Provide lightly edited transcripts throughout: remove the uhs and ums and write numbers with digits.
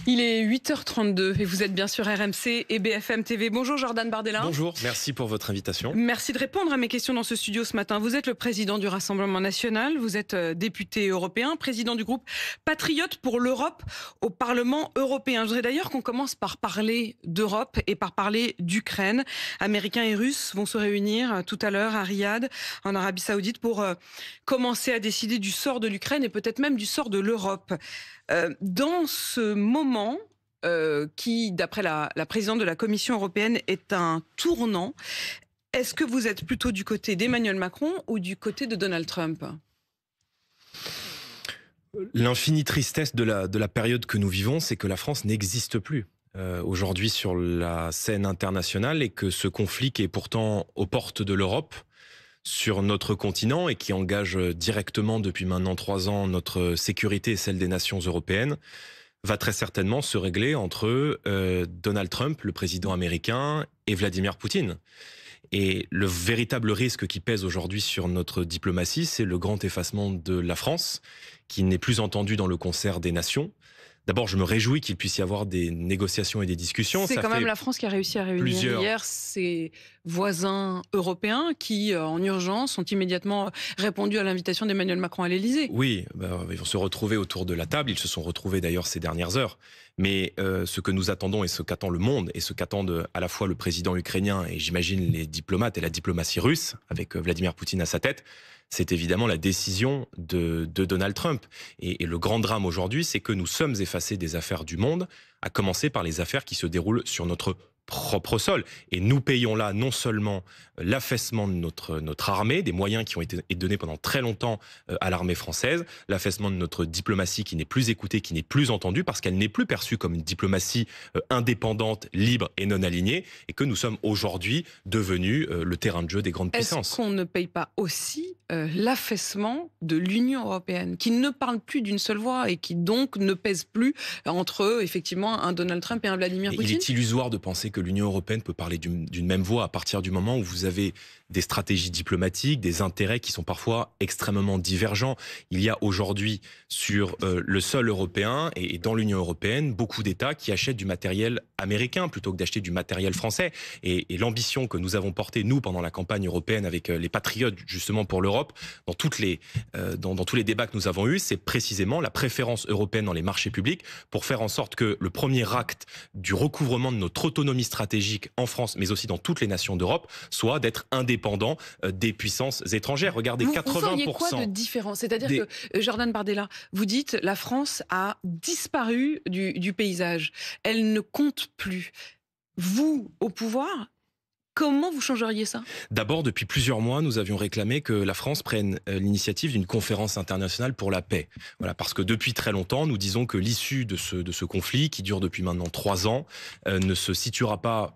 Il est 8h32 et vous êtes bien sur RMC et BFM TV. Bonjour Jordan Bardella. Bonjour, merci pour votre invitation. Merci de répondre à mes questions dans ce studio ce matin. Vous êtes le président du Rassemblement National, vous êtes député européen, président du groupe Patriotes pour l'Europe au Parlement européen. Je voudrais d'ailleurs qu'on commence par parler d'Europe et par parler d'Ukraine. Américains et Russes vont se réunir tout à l'heure à Riyad, en Arabie Saoudite, pour commencer à décider du sort de l'Ukraine et peut-être même du sort de l'Europe. Dans ce moment qui, d'après la présidente de la Commission européenne, est un tournant, est-ce que vous êtes plutôt du côté d'Emmanuel Macron ou du côté de Donald Trump ? L'infinie tristesse de la période que nous vivons, c'est que la France n'existe plus aujourd'hui sur la scène internationale et que ce conflit qui est pourtant aux portes de l'Europe, sur notre continent et qui engage directement depuis maintenant 3 ans notre sécurité et celle des nations européennes, va très certainement se régler entre Donald Trump, le président américain, et Vladimir Poutine. Et le véritable risque qui pèse aujourd'hui sur notre diplomatie, c'est le grand effacement de la France, qui n'est plus entendu dans le concert des nations. D'abord, je me réjouis qu'il puisse y avoir des négociations et des discussions. C'est quand même la France qui a réussi à réunir hier ses voisins européens qui, en urgence, ont immédiatement répondu à l'invitation d'Emmanuel Macron à l'Élysée. Oui, ils vont se retrouver autour de la table. Ils se sont retrouvés d'ailleurs ces dernières heures. Mais ce que nous attendons et ce qu'attend le monde et ce qu'attendent à la fois le président ukrainien et j'imagine les diplomates et la diplomatie russe, avec Vladimir Poutine à sa tête, c'est évidemment la décision de Donald Trump. Et le grand drame aujourd'hui, c'est que nous sommes effacés des affaires du monde, à commencer par les affaires qui se déroulent sur notre propre sol. Et nous payons là non seulement l'affaissement de notre armée, des moyens qui ont été donnés pendant très longtemps à l'armée française, l'affaissement de notre diplomatie qui n'est plus écoutée, qui n'est plus entendue, parce qu'elle n'est plus perçue comme une diplomatie indépendante, libre et non alignée, et que nous sommes aujourd'hui devenus le terrain de jeu des grandes puissances. Est-ce qu'on ne paye pas aussi l'affaissement de l'Union européenne, qui ne parle plus d'une seule voix et qui donc ne pèse plus entre effectivement un Donald Trump et un Vladimir Poutine ? Il est illusoire de penser que l'Union européenne peut parler d'une même voix à partir du moment où vous avez des stratégies diplomatiques, des intérêts qui sont parfois extrêmement divergents. Il y a aujourd'hui sur le sol européen et dans l'Union européenne beaucoup d'États qui achètent du matériel américain plutôt que d'acheter du matériel français. Et l'ambition que nous avons portée, nous, pendant la campagne européenne avec les Patriotes, justement pour l'Europe, dans tous les débats que nous avons eus, c'est précisément la préférence européenne dans les marchés publics pour faire en sorte que le premier acte du recouvrement de notre autonomie stratégique en France, mais aussi dans toutes les nations d'Europe, soit d'être indépendant des puissances étrangères. Regardez, 80%... Vous voyez quoi de différent ? C'est-à-dire que, Jordan Bardella, vous dites la France a disparu du paysage. Elle ne compte plus. Vous, au pouvoir, comment vous changeriez ça ? D'abord, depuis plusieurs mois, nous avions réclamé que la France prenne l'initiative d'une conférence internationale pour la paix. Voilà, parce que depuis très longtemps, nous disons que l'issue de ce conflit, qui dure depuis maintenant 3 ans, ne se situera pas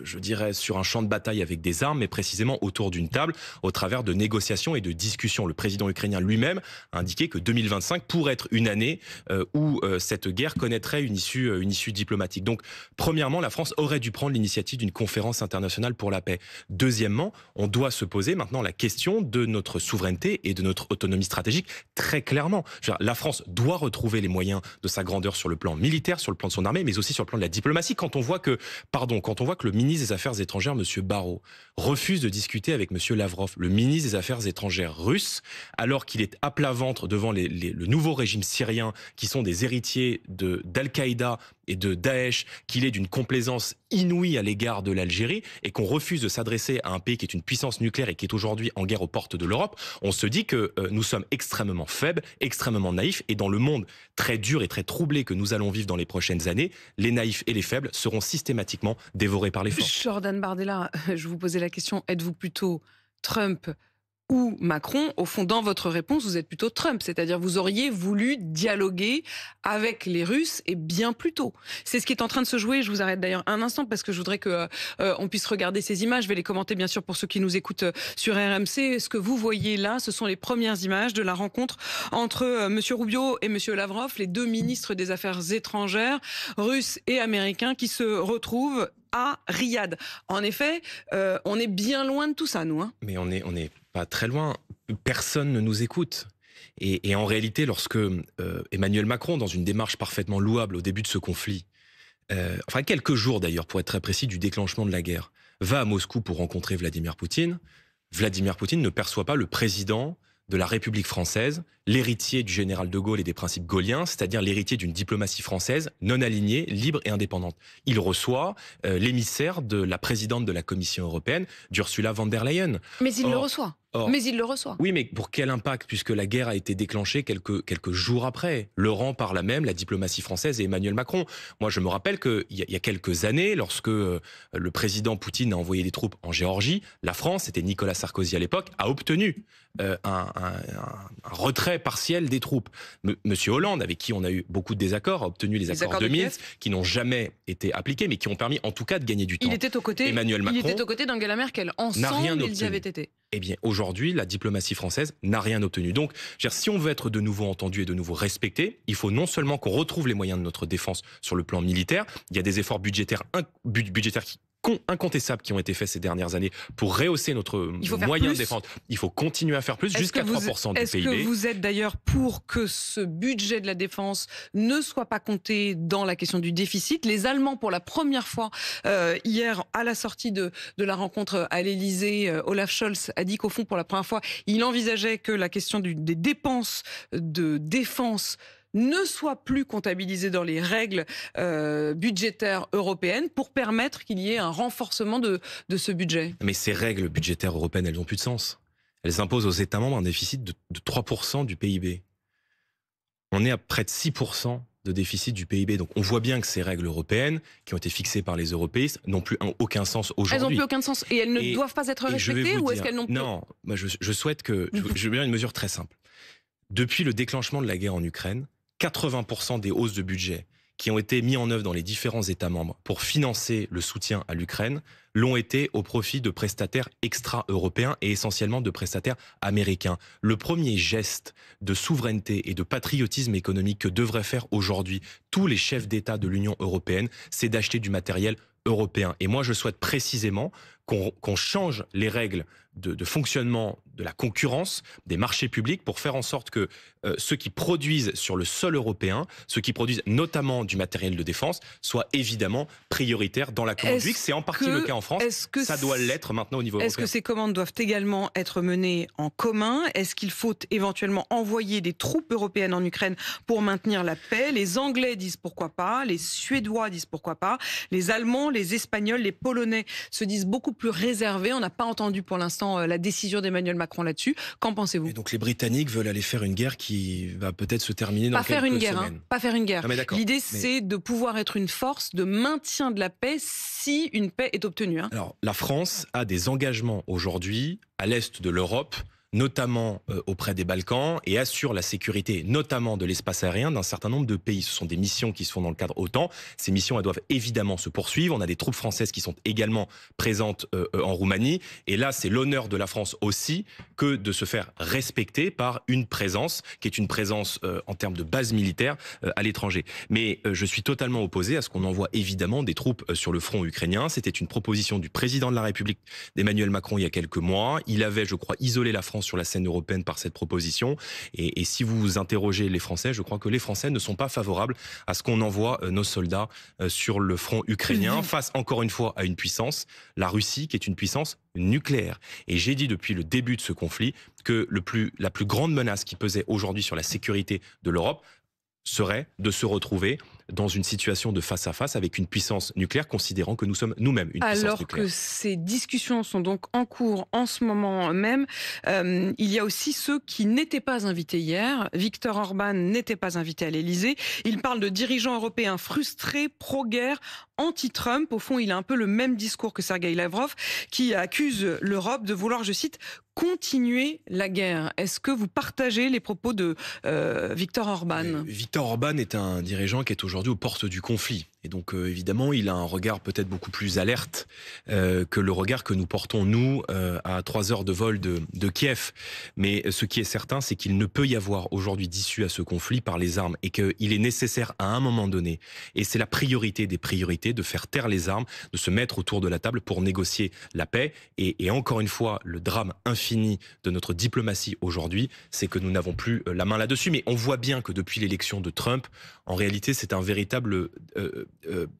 je dirais, sur un champ de bataille avec des armes, mais précisément autour d'une table, au travers de négociations et de discussions. Le président ukrainien lui-même a indiqué que 2025 pourrait être une année où cette guerre connaîtrait une issue diplomatique. Donc, premièrement, la France aurait dû prendre l'initiative d'une conférence internationale pour la paix. Deuxièmement, on doit se poser maintenant la question de notre souveraineté et de notre autonomie stratégique très clairement. La France doit retrouver les moyens de sa grandeur sur le plan militaire, sur le plan de son armée, mais aussi sur le plan de la diplomatie. Quand on voit que le ministre des Affaires étrangères, M. Barrot, refuse de discuter avec M. Lavrov, le ministre des Affaires étrangères russe, alors qu'il est à plat ventre devant le nouveau régime syrien, qui sont des héritiers d'Al-Qaïda et de Daesh, qu'il est d'une complaisance inouïe à l'égard de l'Algérie, et qu'on refuse de s'adresser à un pays qui est une puissance nucléaire et qui est aujourd'hui en guerre aux portes de l'Europe, on se dit que nous sommes extrêmement faibles, extrêmement naïfs, et dans le monde très dur et très troublé que nous allons vivre dans les prochaines années, les naïfs et les faibles seront systématiquement dévorés par les forts. Jordan Bardella, je vous posais la question, êtes-vous plutôt Trump ou Macron? Au fond, dans votre réponse, vous êtes plutôt Trump, c'est-à-dire vous auriez voulu dialoguer avec les Russes et bien plus tôt. C'est ce qui est en train de se jouer. Je vous arrête d'ailleurs un instant parce que je voudrais que on puisse regarder ces images. Je vais les commenter bien sûr pour ceux qui nous écoutent sur RMC. Ce que vous voyez là, ce sont les premières images de la rencontre entre Monsieur Rubio et Monsieur Lavrov, les deux ministres des Affaires étrangères russes et américains qui se retrouvent à Riyad. En effet, on est bien loin de tout ça, nous. Mais on est pas très loin. Personne ne nous écoute. Et en réalité, lorsque Emmanuel Macron, dans une démarche parfaitement louable au début de ce conflit, enfin quelques jours d'ailleurs, pour être très précis, du déclenchement de la guerre, va à Moscou pour rencontrer Vladimir Poutine ne perçoit pas le président de la République française, l'héritier du général de Gaulle et des principes gaulliens, c'est-à-dire l'héritier d'une diplomatie française non alignée, libre et indépendante. Il reçoit l'émissaire de la présidente de la Commission européenne, d'Ursula von der Leyen. Mais il le reçoit. Mais il le reçoit. Oui, mais pour quel impact, puisque la guerre a été déclenchée quelques jours après, le rang par là même la diplomatie française et Emmanuel Macron. Moi, je me rappelle qu'il y a quelques années, lorsque le président Poutine a envoyé des troupes en Géorgie, la France, c'était Nicolas Sarkozy à l'époque, a obtenu un retrait partiel des troupes. Monsieur Hollande, avec qui on a eu beaucoup de désaccords, a obtenu les accords de Minsk, qui n'ont jamais été appliqués, mais qui ont permis en tout cas de gagner du temps. Il était aux côtés d'Angela Merkel. Ensemble, ils y avaient été. Eh bien, aujourd'hui, la diplomatie française n'a rien obtenu. Donc, si on veut être de nouveau entendu et de nouveau respecté, il faut non seulement qu'on retrouve les moyens de notre défense sur le plan militaire, il y a des efforts budgétaires incontestables qui ont été faits ces dernières années pour rehausser notre moyen de défense. Il faut continuer à faire plus, jusqu'à 3% du PIB. Est-ce que vous êtes d'ailleurs pour que ce budget de la défense ne soit pas compté dans la question du déficit? Les Allemands, pour la première fois, hier, à la sortie de la rencontre à l'Elysée, Olaf Scholz a dit qu'au fond, pour la première fois, il envisageait que la question des dépenses de défense ne soit plus comptabilisé dans les règles budgétaires européennes pour permettre qu'il y ait un renforcement de ce budget. Mais ces règles budgétaires européennes, elles n'ont plus de sens. Elles imposent aux États membres un déficit de 3% du PIB. On est à près de 6% de déficit du PIB. Donc on voit bien que ces règles européennes, qui ont été fixées par les européistes, n'ont plus aucun sens aujourd'hui. Elles n'ont plus aucun sens. Et elles ne doivent pas être respectées, ou est-ce qu'elles n'ont plus... Non, je souhaite que... Je vais dire une mesure très simple. Depuis le déclenchement de la guerre en Ukraine, 80% des hausses de budget qui ont été mis en œuvre dans les différents États membres pour financer le soutien à l'Ukraine l'ont été au profit de prestataires extra-européens et essentiellement de prestataires américains. Le premier geste de souveraineté et de patriotisme économique que devraient faire aujourd'hui tous les chefs d'État de l'Union européenne, c'est d'acheter du matériel européen. Et moi, je souhaite précisément qu'on change les règles de fonctionnement de la concurrence, des marchés publics, pour faire en sorte que ceux qui produisent sur le sol européen, ceux qui produisent notamment du matériel de défense, soient évidemment prioritaires dans la conduite. C'est en partie le cas en France. Ça doit l'être maintenant au niveau européen. Est-ce que ces commandes doivent également être menées en commun? Est-ce qu'il faut éventuellement envoyer des troupes européennes en Ukraine pour maintenir la paix? Les Anglais disent pourquoi pas, les Suédois disent pourquoi pas, les Allemands, les Espagnols, les Polonais se disent beaucoup plus réservés. On n'a pas entendu pour l'instant la décision d'Emmanuel Macron là-dessus. Qu'en pensez-vous? Et donc les Britanniques veulent aller faire une guerre qui va peut-être se terminer dans quelques semaines. Pas faire une guerre. L'idée, c'est de pouvoir être une force de maintien de la paix si une paix est obtenue. Alors, la France a des engagements aujourd'hui à l'est de l'Europe, notamment auprès des Balkans, et assure la sécurité, notamment de l'espace aérien, d'un certain nombre de pays. Ce sont des missions qui se font dans le cadre OTAN. Ces missions, elles doivent évidemment se poursuivre. On a des troupes françaises qui sont également présentes en Roumanie. Et là, c'est l'honneur de la France aussi que de se faire respecter par une présence, qui est une présence en termes de base militaire à l'étranger. Mais je suis totalement opposé à ce qu'on envoie évidemment des troupes sur le front ukrainien. C'était une proposition du président de la République, d'Emmanuel Macron, il y a quelques mois. Il avait, je crois, isolé la France sur la scène européenne par cette proposition. Et si vous interrogez les Français, je crois que les Français ne sont pas favorables à ce qu'on envoie nos soldats sur le front ukrainien, face encore une fois à une puissance, la Russie, qui est une puissance nucléaire. Et j'ai dit depuis le début de ce conflit que la plus grande menace qui pesait aujourd'hui sur la sécurité de l'Europe serait de se retrouver dans une situation de face à face avec une puissance nucléaire, considérant que nous sommes nous-mêmes une puissance nucléaire. Alors que ces discussions sont donc en cours en ce moment même, il y a aussi ceux qui n'étaient pas invités hier. Viktor Orban n'était pas invité à l'Elysée. Il parle de dirigeants européens frustrés, pro-guerre, anti-Trump. Au fond, il a un peu le même discours que Sergueï Lavrov, qui accuse l'Europe de vouloir, je cite, continuer la guerre. Est-ce que vous partagez les propos de Viktor Orban? Viktor Orban est un dirigeant qui est aujourd'hui aux portes du conflit. Et donc, évidemment, il a un regard peut-être beaucoup plus alerte que le regard que nous portons, nous, à 3 heures de vol de Kiev. Mais ce qui est certain, c'est qu'il ne peut y avoir aujourd'hui d'issue à ce conflit par les armes et qu'il est nécessaire à un moment donné, et c'est la priorité des priorités, de faire taire les armes, de se mettre autour de la table pour négocier la paix. Et encore une fois, le drame infini fini de notre diplomatie aujourd'hui, c'est que nous n'avons plus la main là-dessus. Mais on voit bien que depuis l'élection de Trump, en réalité, c'est un véritable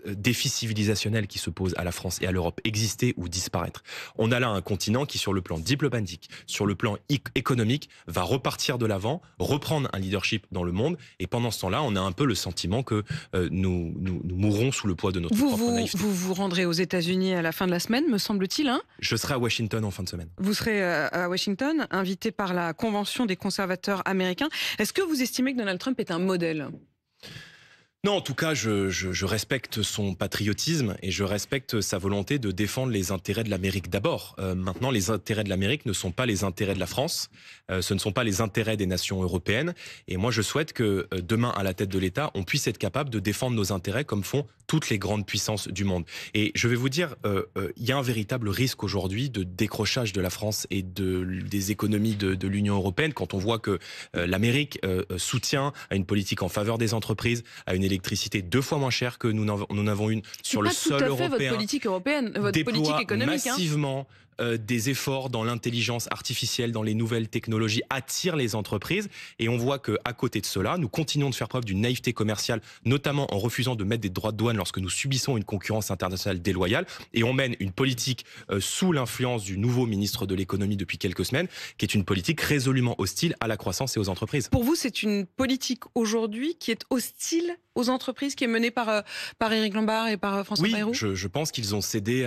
défi civilisationnel qui se pose à la France et à l'Europe, exister ou disparaître. On a là un continent qui, sur le plan diplomatique, sur le plan économique, va repartir de l'avant, reprendre un leadership dans le monde. Et pendant ce temps-là, on a un peu le sentiment que nous mourrons sous le poids de notre propre naïveté. Vous vous rendrez aux États-Unis à la fin de la semaine, me semble-t-il. Je serai à Washington en fin de semaine. Vous serez à Washington, invité par la Convention des conservateurs américains. Est-ce que vous estimez que Donald Trump est un modèle ? Non, en tout cas, je respecte son patriotisme et je respecte sa volonté de défendre les intérêts de l'Amérique d'abord. Maintenant, les intérêts de l'Amérique ne sont pas les intérêts de la France, ce ne sont pas les intérêts des nations européennes. Et moi, je souhaite que demain, à la tête de l'État, on puisse être capable de défendre nos intérêts comme font toutes les grandes puissances du monde. Et je vais vous dire, il y a un véritable risque aujourd'hui de décrochage de la France et des économies de l'Union européenne quand on voit que l'Amérique soutient à une politique en faveur des entreprises, à une électricité 2 fois moins chère que nous n'avons une sur le sol européen. C'est pas tout à fait votre politique européenne, votre politique économique. Massivement des efforts dans l'intelligence artificielle, dans les nouvelles technologies, attirent les entreprises. Et on voit qu'à côté de cela, nous continuons de faire preuve d'une naïveté commerciale, notamment en refusant de mettre des droits de douane lorsque nous subissons une concurrence internationale déloyale. Et on mène une politique sous l'influence du nouveau ministre de l'économie depuis quelques semaines, qui est une politique résolument hostile à la croissance et aux entreprises. Pour vous, c'est une politique aujourd'hui qui est hostile aux entreprises, qui est menée par Éric Lombard et par François Bayrou ? Oui, je pense qu'ils ont cédé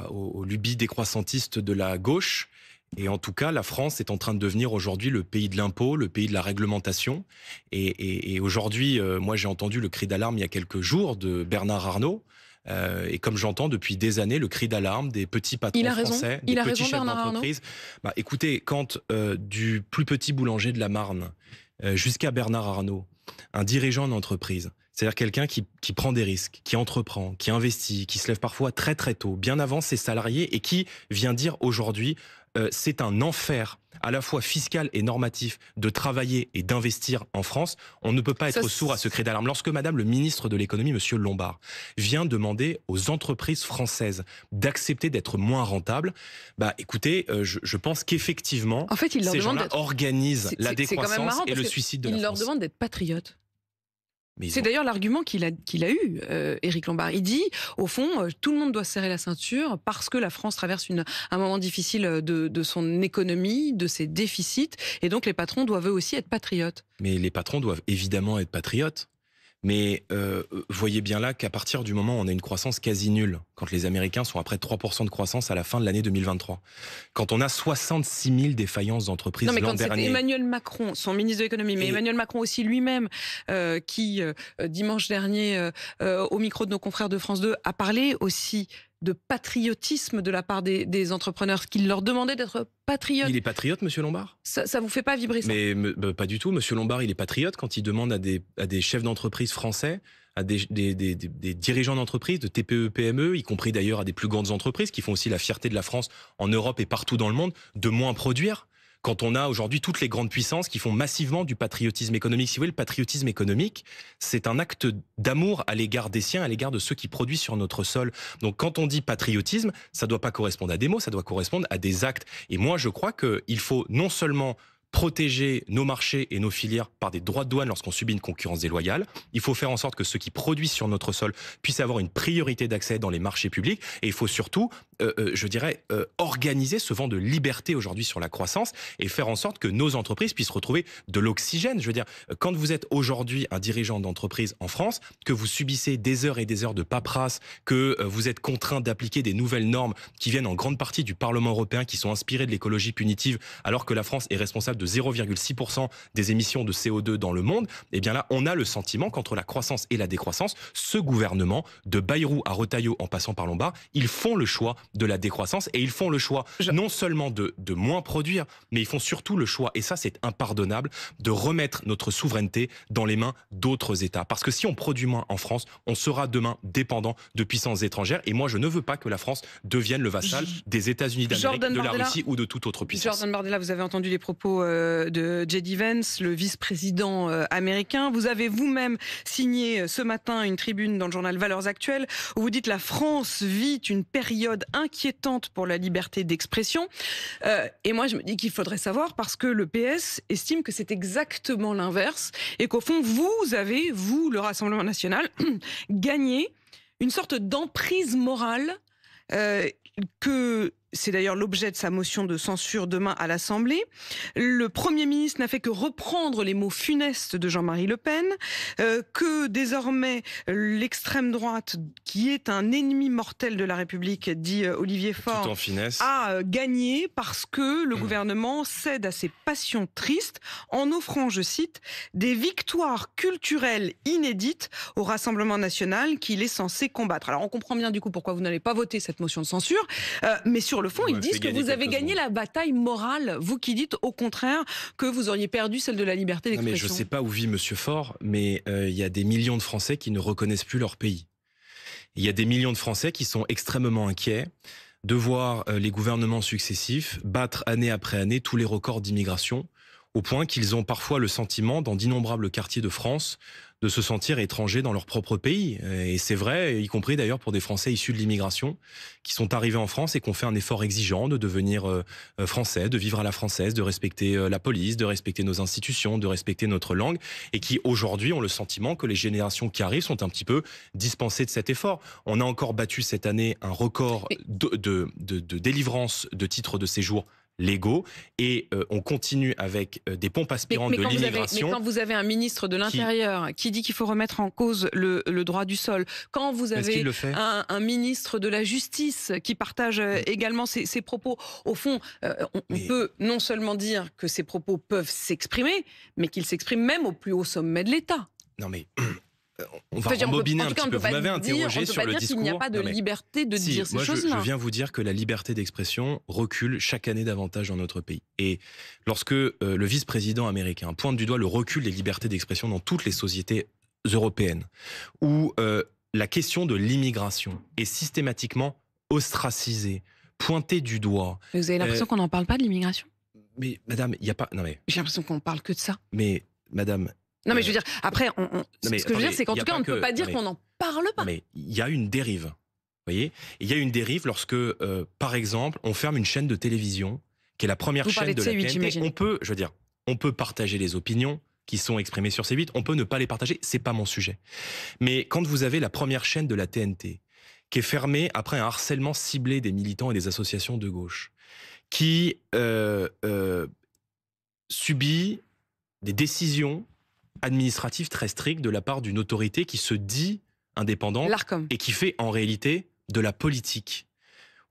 aux lubies décroissantistes de la gauche. Et en tout cas, la France est en train de devenir aujourd'hui le pays de l'impôt, le pays de la réglementation. Et aujourd'hui, moi j'ai entendu le cri d'alarme il y a quelques jours de Bernard Arnault. Et comme j'entends depuis des années le cri d'alarme des petits patrons français, des petits chefs d'entreprise. Écoutez, quand du plus petit boulanger de la Marne jusqu'à Bernard Arnault, un dirigeant d'entreprise, c'est-à-dire quelqu'un qui prend des risques, qui entreprend, qui investit, qui se lève parfois très très tôt, bien avant ses salariés, et qui vient dire aujourd'hui c'est un enfer à la fois fiscal et normatif de travailler et d'investir en France. On ne peut pas être sourd à ce cri d'alarme. Lorsque Madame le ministre de l'économie, Monsieur Lombard, vient demander aux entreprises françaises d'accepter d'être moins rentables, écoutez, je pense qu'effectivement, en fait, ces gens-là organisent la décroissance et le suicide de la France. Il leur demande d'être patriotes. C'est d'ailleurs l'argument qu'il a eu, Éric Lombard. Il dit, au fond, tout le monde doit serrer la ceinture parce que la France traverse un moment difficile de son économie, de ses déficits, et donc les patrons doivent eux aussi être patriotes. Mais les patrons doivent évidemment être patriotes. Mais voyez bien là qu'à partir du moment où on a une croissance quasi nulle, quand les Américains sont à près de 3% de croissance à la fin de l'année 2023, quand on a 66 000 défaillances d'entreprises l'an dernier... Non, mais quand c'était Emmanuel Macron, son ministre de l'économie, mais Emmanuel Macron aussi lui-même, qui dimanche dernier, au micro de nos confrères de France 2, a parlé aussi de patriotisme de la part des entrepreneurs, qu'il leur demandait d'être patriotes. Il est patriote, Monsieur Lombard ? Ça vous fait pas vibrer, ça ? Mais pas du tout. Monsieur Lombard, il est patriote quand il demande à des chefs d'entreprise français, à des dirigeants d'entreprise, de TPE, PME, y compris d'ailleurs à des plus grandes entreprises qui font aussi la fierté de la France en Europe et partout dans le monde, de moins produire. Quand on a aujourd'hui toutes les grandes puissances qui font massivement du patriotisme économique. Si vous voulez, le patriotisme économique, c'est un acte d'amour à l'égard des siens, à l'égard de ceux qui produisent sur notre sol. Donc quand on dit patriotisme, ça ne doit pas correspondre à des mots, ça doit correspondre à des actes. Et moi, je crois qu'il faut non seulement protéger nos marchés et nos filières par des droits de douane lorsqu'on subit une concurrence déloyale. Il faut faire en sorte que ceux qui produisent sur notre sol puissent avoir une priorité d'accès dans les marchés publics. Et il faut surtout, organiser ce vent de liberté aujourd'hui sur la croissance et faire en sorte que nos entreprises puissent retrouver de l'oxygène. Je veux dire, quand vous êtes aujourd'hui un dirigeant d'entreprise en France, que vous subissez des heures et des heures de paperasse, que vous êtes contraint d'appliquer des nouvelles normes qui viennent en grande partie du Parlement européen, qui sont inspirées de l'écologie punitive, alors que la France est responsable de 0,6% des émissions de CO2 dans le monde, eh bien là, on a le sentiment qu'entre la croissance et la décroissance, ce gouvernement, de Bayrou à Retailleau en passant par Lombard, ils font le choix de la décroissance et ils font le choix non seulement de moins produire, mais ils font surtout le choix, et ça c'est impardonnable, de remettre notre souveraineté dans les mains d'autres États. Parce que si on produit moins en France, on sera demain dépendant de puissances étrangères. Et moi, je ne veux pas que la France devienne le vassal des États-Unis d'Amérique, de la Russie ou de toute autre puissance. Jordan Bardella, vous avez entendu les propos de J.D. Vance, le vice-président américain. Vous avez vous-même signé ce matin une tribune dans le journal Valeurs Actuelles où vous dites: la France vit une période inquiétante pour la liberté d'expression. Et moi, je me dis qu'il faudrait savoir parce que le PS estime que c'est exactement l'inverse et qu'au fond, vous avez, le Rassemblement national, gagné une sorte d'emprise morale que... C'est d'ailleurs l'objet de sa motion de censure demain à l'Assemblée. Le Premier ministre n'a fait que reprendre les mots funestes de Jean-Marie Le Pen, que désormais l'extrême droite, qui est un ennemi mortel de la République, dit Olivier Faure, tout en finesse, a gagné parce que le gouvernement cède à ses passions tristes en offrant, je cite, des victoires culturelles inédites au Rassemblement national qu'il est censé combattre. Alors on comprend bien du coup pourquoi vous n'allez pas voter cette motion de censure, mais sur le fond, ils disent que vous avez gagné la bataille morale. Vous qui dites au contraire que vous auriez perdu celle de la liberté d'expression. Mais je ne sais pas où vit Monsieur Faure, mais il y a des millions de Français qui ne reconnaissent plus leur pays. Il y a des millions de Français qui sont extrêmement inquiets de voir les gouvernements successifs battre année après année tous les records d'immigration, au point qu'ils ont parfois le sentiment, dans d'innombrables quartiers de France, de se sentir étrangers dans leur propre pays. Et c'est vrai, y compris d'ailleurs pour des Français issus de l'immigration, qui sont arrivés en France et qui ont fait un effort exigeant de devenir français, de vivre à la française, de respecter la police, de respecter nos institutions, de respecter notre langue, et qui aujourd'hui ont le sentiment que les générations qui arrivent sont un petit peu dispensées de cet effort. On a encore battu cette année un record de délivrance de titres de séjour légaux et on continue avec des pompes aspirantes de l'immigration. Mais quand vous avez un ministre de l'Intérieur qui dit qu'il faut remettre en cause le droit du sol, quand vous avez un ministre de la Justice qui partage également ces propos, au fond, on peut non seulement dire que ces propos peuvent s'exprimer, mais qu'ils s'expriment même au plus haut sommet de l'État. Non mais... On va rembobiner un petit peu. Vous m'avez interrogé sur le discours. Il n'y a pas de liberté de dire ces choses-là. Je viens vous dire que la liberté d'expression recule chaque année davantage dans notre pays. Et lorsque le vice-président américain pointe du doigt le recul des libertés d'expression dans toutes les sociétés européennes, où la question de l'immigration est systématiquement ostracisée, pointée du doigt. Mais vous avez l'impression qu'on n'en parle pas de l'immigration ? Mais madame, il n'y a pas... Non mais... J'ai l'impression qu'on parle que de ça. Mais madame... Non mais je veux dire, après, ce que je veux dire, c'est qu'en tout cas, on ne peut pas dire qu'on n'en parle pas. Mais il y a une dérive, vous voyez ? Il y a une dérive lorsque, par exemple, on ferme une chaîne de télévision, qui est la première chaîne de la TNT. On peut partager les opinions qui sont exprimées sur C8, on peut ne pas les partager, c'est pas mon sujet. Mais quand vous avez la première chaîne de la TNT, qui est fermée après un harcèlement ciblé des militants et des associations de gauche, qui subit des décisions administrative très stricte de la part d'une autorité qui se dit indépendante et qui fait en réalité de la politique.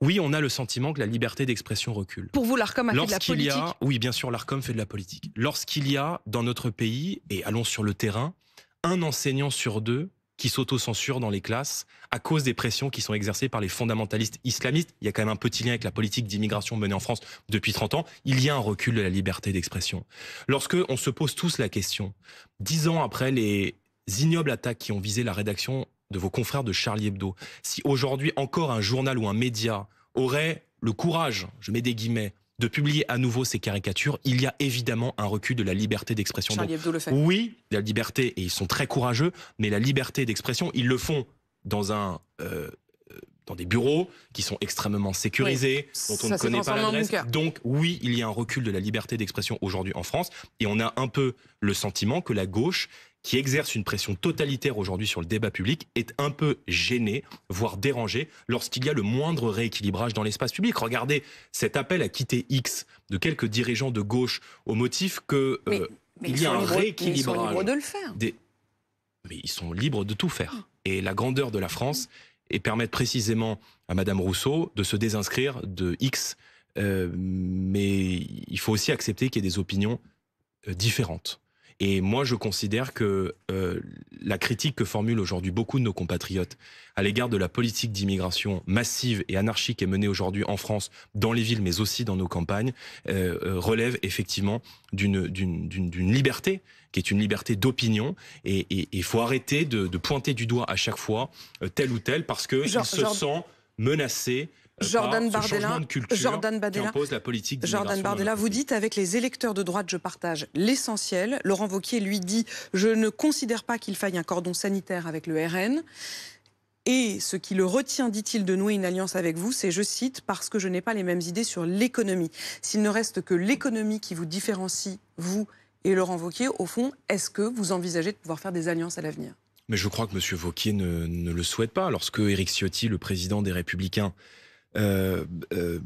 Oui, on a le sentiment que la liberté d'expression recule. Pour vous, l'Arcom a fait de la politique ? Oui, bien sûr, l'Arcom fait de la politique. Lorsqu'il y a dans notre pays, et allons sur le terrain, un enseignant sur deux qui s'auto-censure dans les classes à cause des pressions qui sont exercées par les fondamentalistes islamistes. Il y a quand même un petit lien avec la politique d'immigration menée en France depuis 30 ans. Il y a un recul de la liberté d'expression. Lorsque on se pose tous la question, 10 ans après les ignobles attaques qui ont visé la rédaction de vos confrères de Charlie Hebdo, si aujourd'hui encore un journal ou un média aurait le courage, je mets des guillemets, de publier à nouveau ces caricatures, il y a évidemment un recul de la liberté d'expression. Charlie Hebdo le fait. Oui, la liberté, et ils sont très courageux, mais la liberté d'expression, ils le font dans des bureaux qui sont extrêmement sécurisés, dont on ne connaît pas l'adresse. Donc oui, il y a un recul de la liberté d'expression aujourd'hui en France, et on a un peu le sentiment que la gauche, qui exerce une pression totalitaire aujourd'hui sur le débat public, est un peu gêné, voire dérangé, lorsqu'il y a le moindre rééquilibrage dans l'espace public. Regardez cet appel à quitter X de quelques dirigeants de gauche au motif que il y a un rééquilibrage. Ils sont libres de le faire. Mais ils sont libres de tout faire. Et la grandeur de la France est permettre précisément à Madame Rousseau de se désinscrire de X. Mais il faut aussi accepter qu'il y ait des opinions différentes. Et moi, je considère que la critique que formulent aujourd'hui beaucoup de nos compatriotes à l'égard de la politique d'immigration massive et anarchique qui est menée aujourd'hui en France, dans les villes, mais aussi dans nos campagnes, relève effectivement d'une liberté, qui est une liberté d'opinion. Et il faut arrêter de pointer du doigt à chaque fois tel ou tel, parce qu'il se sent menacé. Jordan Bardella, vous dites avec les électeurs de droite, je partage l'essentiel. Laurent Wauquiez, lui, dit je ne considère pas qu'il faille un cordon sanitaire avec le RN. Et ce qui le retient, dit-il, de nouer une alliance avec vous, c'est, je cite, parce que je n'ai pas les mêmes idées sur l'économie. S'il ne reste que l'économie qui vous différencie, vous et Laurent Wauquiez, au fond, est-ce que vous envisagez de pouvoir faire des alliances à l'avenir? Mais je crois que M. Wauquiez ne le souhaite pas. Lorsque Éric Ciotti, le président des Républicains, il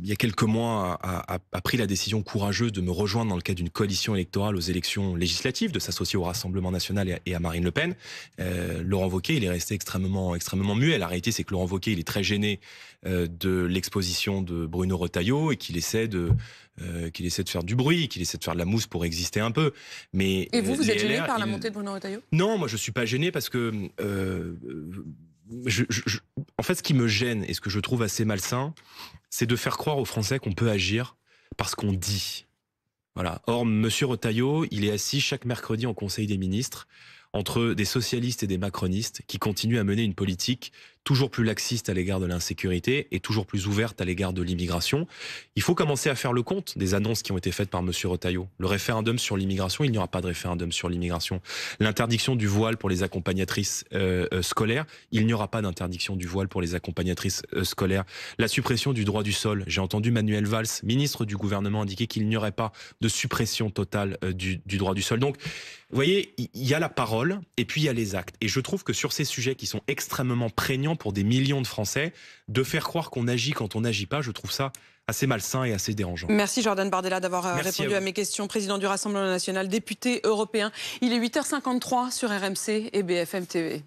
y a quelques mois, a pris la décision courageuse de me rejoindre dans le cadre d'une coalition électorale aux élections législatives, de s'associer au Rassemblement national et à Marine Le Pen. Laurent Wauquiez, il est resté extrêmement muet. La réalité, c'est que Laurent Wauquiez, il est très gêné de l'exposition de Bruno Retailleau et qu'il essaie de faire du bruit, qu'il essaie de faire de la mousse pour exister un peu. Mais et vous êtes gêné par la montée de Bruno Retailleau? Non, moi je suis pas gêné parce que en fait, ce qui me gêne et ce que je trouve assez malsain, c'est de faire croire aux Français qu'on peut agir parce qu'on dit. Voilà. Or, Monsieur Retailleau, il est assis chaque mercredi en Conseil des ministres entre des socialistes et des macronistes qui continuent à mener une politique toujours plus laxiste à l'égard de l'insécurité et toujours plus ouverte à l'égard de l'immigration. Il faut commencer à faire le compte des annonces qui ont été faites par Monsieur Retailleau. Le référendum sur l'immigration, il n'y aura pas de référendum sur l'immigration. L'interdiction du voile pour les accompagnatrices scolaires, il n'y aura pas d'interdiction du voile pour les accompagnatrices scolaires. La suppression du droit du sol. J'ai entendu Manuel Valls, ministre du gouvernement, indiquer qu'il n'y aurait pas de suppression totale du droit du sol. Donc, vous voyez, il y a la parole et puis il y a les actes. Et je trouve que sur ces sujets qui sont extrêmement prégnants pour des millions de Français, de faire croire qu'on agit quand on n'agit pas, je trouve ça assez malsain et assez dérangeant. Merci Jordan Bardella d'avoir répondu à mes questions. Président du Rassemblement national, député européen. Il est 8h53 sur RMC et BFM TV.